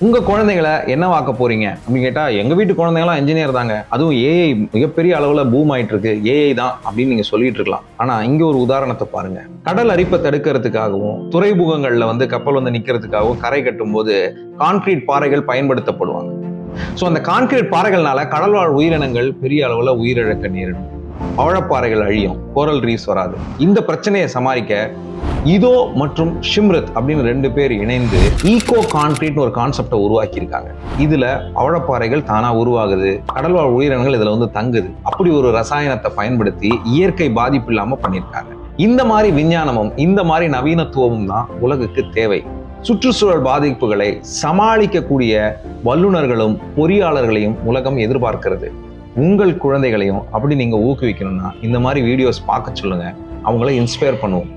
உங்க குழந்தைகளை என்னவாக்க போறீங்க அப்படின்னு கேட்டா, எங்க வீட்டு குழந்தைங்களாம் இன்ஜினியர் தாங்க, அதுவும் ஏஐ மிகப்பெரிய அளவுல பூம் ஆயிட்டு இருக்கு, ஏஐ தான் அப்படின்னு நீங்க சொல்லிட்டு இருக்கலாம். ஆனா இங்க ஒரு உதாரணத்தை பாருங்க. கடல் அரிப்பை தடுக்கிறதுக்காகவும் துறைமுகங்கள்ல கப்பல் நிக்கிறதுக்காகவும் கரை கட்டும் போது கான்கிரீட் பாறைகள் பயன்படுத்தப்படுவாங்க. சோ அந்த கான்கிரீட் பாறைகள்னால கடல்வாழ் உயிரினங்கள் பெரிய அளவுல உயிரிழக்க நேரிடும். பவழப்பாறைகள் அழியும், கோரல் ரீஃப்ஸ் வராது. இந்த பிரச்சனையை சமாளிக்க இதோ மற்றும் ஷிம்ரத் அப்படின்னு 2 பேர் இணைந்து ஈகோ கான்கிரீட் ஒரு கான்செப்டை உருவாக்கி இருக்காங்க. இதுல பவழப்பாறைகள் தானா உருவாகுது, கடல்வாழ் உயிரினங்கள் இதுல தங்குது. அப்படி ஒரு ரசாயனத்தை பயன்படுத்தி இயற்கை பாதிப்பு இல்லாம பண்ணியிருக்காங்க. இந்த மாதிரி விஞ்ஞானமும் இந்த மாதிரி நவீனத்துவமும் தான் உலகுக்கு தேவை. சுற்றுச்சூழல் பாதிப்புகளை சமாளிக்கக்கூடிய வல்லுநர்களும் பொறியாளர்களையும் உலகம் எதிர்பார்க்கிறது. உங்கள் குழந்தைகளையும் அப்படி நீங்க ஊக்குவிக்கணும்னா இந்த மாதிரி வீடியோஸ் பார்க்க சொல்லுங்க, அவங்கள இன்ஸ்பயர் பண்ணுவோம்.